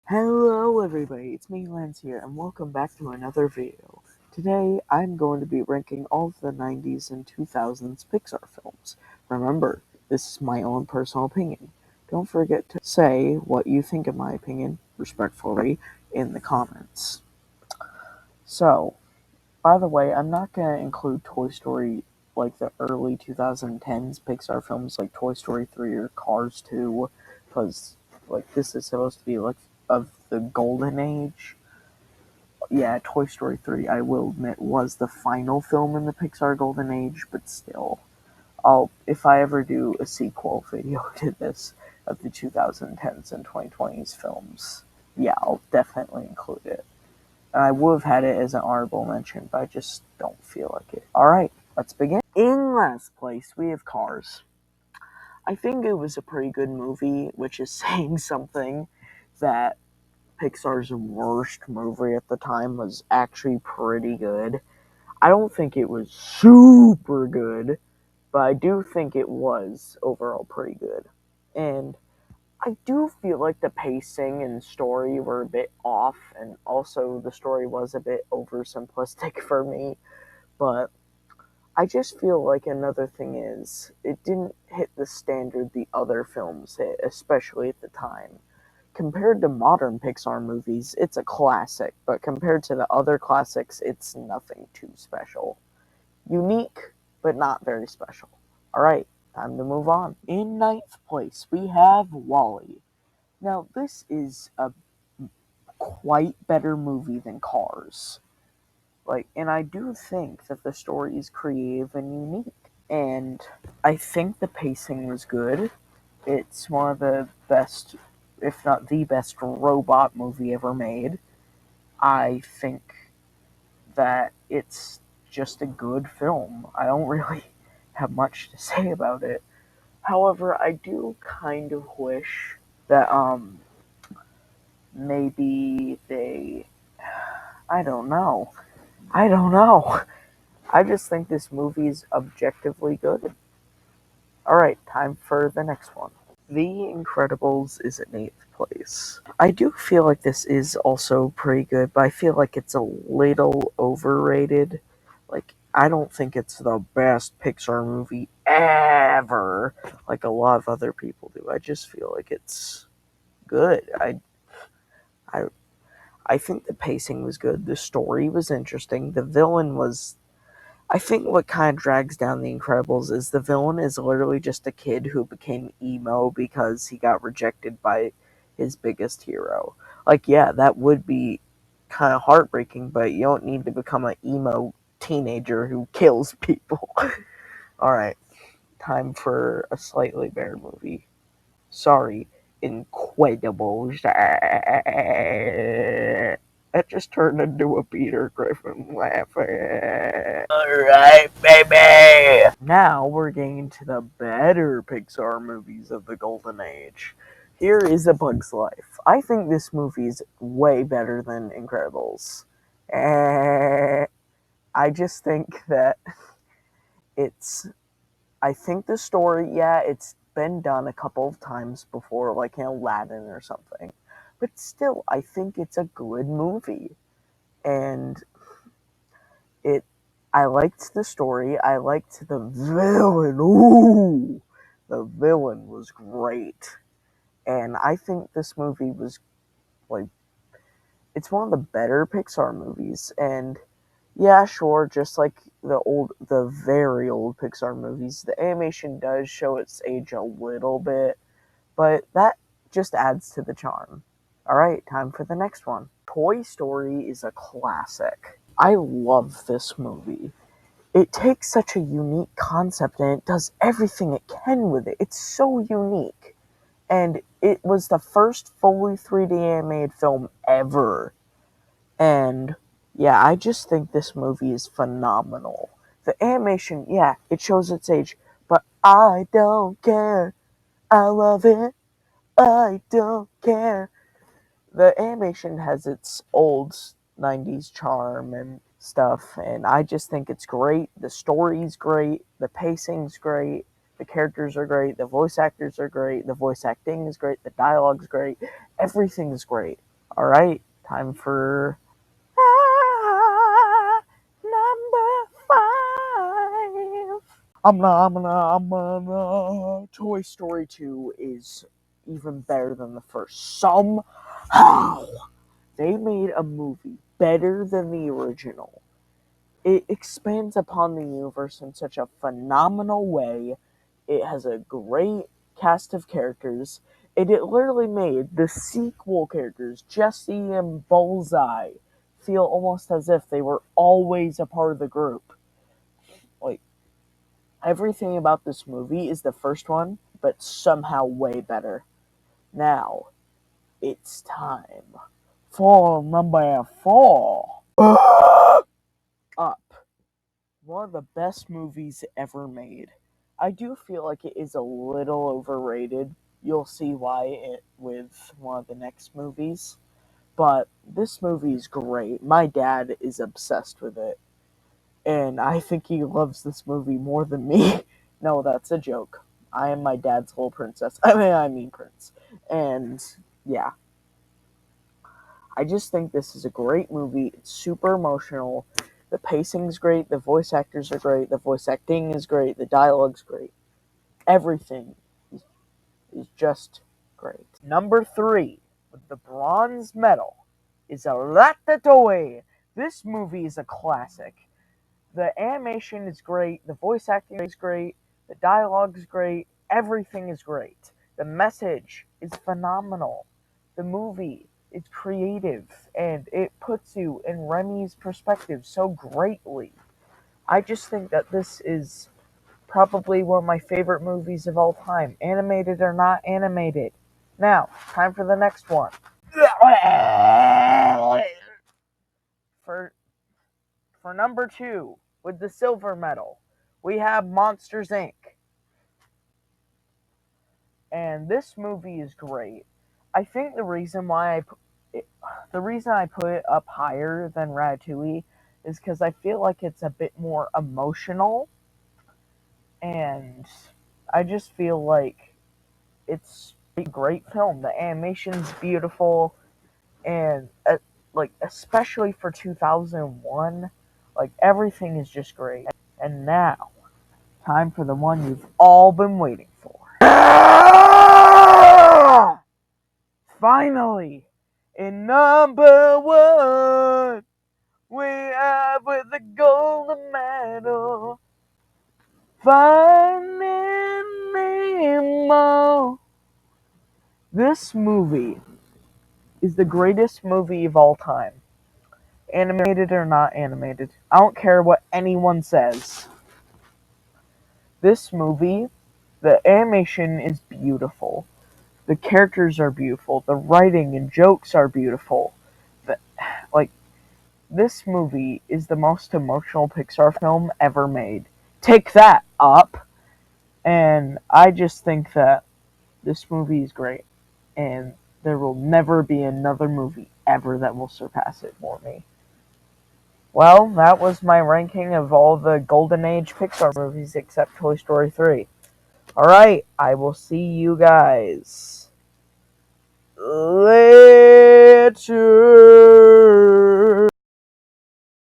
Hello everybody, it's me Lance here, and welcome back to another video. Today, I'm going to be ranking all of the 90s and 2000s Pixar films. Remember, this is my own personal opinion. Don't forget to say what you think of my opinion, respectfully, in the comments. So, by the way, I'm not going to include Toy Story, like the early 2010s Pixar films like Toy Story 3 or Cars 2, because this is supposed to be of the golden age. Yeah, Toy Story 3, I will admit, was the final film in the Pixar golden age, but still. If I ever do a sequel video to this of the 2010s and 2020s films, yeah, I'll definitely include it. And I would have had it as an honorable mention, but I just don't feel like it. Alright, let's begin. In last place, we have Cars. I think it was a pretty good movie, which is saying something. That Pixar's worst movie at the time was actually pretty good. I don't think it was super good, but I do think it was overall pretty good. And I do feel like the pacing and story were a bit off, and also the story was a bit oversimplistic for me. But I just feel like another thing is, it didn't hit the standard the other films hit, especially at the time. Compared to modern Pixar movies, it's a classic, but compared to the other classics, it's nothing too special. Unique, but not very special. Alright, time to move on. In ninth place, we have WALL-E. Now, this is a quite better movie than Cars. And I do think that the story is creative and unique. And I think the pacing was good. It's one of the best, if not the best, robot movie ever made. I think that it's just a good film. I don't really have much to say about it. However, I do kind of wish that maybe they I don't know. I don't know. I just think this movie is objectively good. Alright, time for the next one. The Incredibles is in eighth place. I do feel like this is also pretty good, but I feel like it's a little overrated. I don't think it's the best Pixar movie ever, like a lot of other people do. I just feel like it's good. I, I think the pacing was good. The story was interesting. The villain was I think what kind of drags down The Incredibles is the villain is literally just a kid who became emo because he got rejected by his biggest hero. Yeah, that would be kind of heartbreaking, but you don't need to become an emo teenager who kills people. Alright, time for a slightly better movie. Sorry, Incredibles. That just turned into a Peter Griffin laughing. Alright, baby! Now we're getting into the better Pixar movies of the Golden Age. Here is A Bug's Life. I think this movie is way better than Incredibles. I just think that it's I think the story, yeah, it's been done a couple of times before, like in Aladdin or something. But still, I think it's a good movie. And it, I liked the story. I liked the villain. Ooh, the villain was great. And I think this movie was, like, it's one of the better Pixar movies. And yeah, sure, just like the very old Pixar movies, the animation does show its age a little bit, but that just adds to the charm. Alright, time for the next one. Toy Story is a classic. I love this movie. It takes such a unique concept and it does everything it can with it. It's so unique. And it was the first fully 3D animated film ever. And yeah, I just think this movie is phenomenal. The animation, yeah, it shows its age, but I don't care. I love it. I don't care. The animation has its old 90s charm and stuff, and I just think it's great. The story's great, the pacing's great, the characters are great, the voice actors are great, the voice acting is great, the dialogue's great, everything's great. Alright, time for number 5. Toy Story 2 is even better than the first. Somehow, they made a movie better than the original. It expands upon the universe in such a phenomenal way. It has a great cast of characters. And it literally made the sequel characters, Jesse and Bullseye, feel almost as if they were always a part of the group. Like, everything about this movie is the first one, but somehow way better. Now, it's time for number 4. Up. One of the best movies ever made. I do feel like it is a little overrated. You'll see why it with one of the next movies. But this movie is great. My dad is obsessed with it. And I think he loves this movie more than me. No, that's a joke. I am my dad's little princess. I mean prince. And yeah, I just think this is a great movie. It's super emotional. The pacing's great. The voice actors are great. The voice acting is great. The dialogue's great. Everything is just great. Number 3, with the bronze medal, is Ratatouille. This movie is a classic. The animation is great. The voice acting is great. The dialogue is great. Everything is great. The message is phenomenal. The movie is creative, and it puts you in Remy's perspective so greatly. I just think that this is probably one of my favorite movies of all time, animated or not animated. Now, time for the next one. For number 2, with the silver medal, we have Monsters Inc. And this movie is great. I think the reason I put it up higher than Ratatouille is because I feel like it's a bit more emotional, and I just feel like it's a great film. The animation's beautiful, and like especially for 2001, like everything is just great. And now, time for the one you've all been waiting for. Finally, in number 1, we have with the golden medal, Finding Nemo. This movie is the greatest movie of all time. Animated or not animated. I don't care what anyone says. This movie, the animation is beautiful. The characters are beautiful. The writing and jokes are beautiful. Like, this movie is the most emotional Pixar film ever made. Take that, Up! And I just think that this movie is great. And there will never be another movie ever that will surpass it for me. Well, that was my ranking of all the Golden Age Pixar movies except Toy Story 3. Alright, I will see you guys later.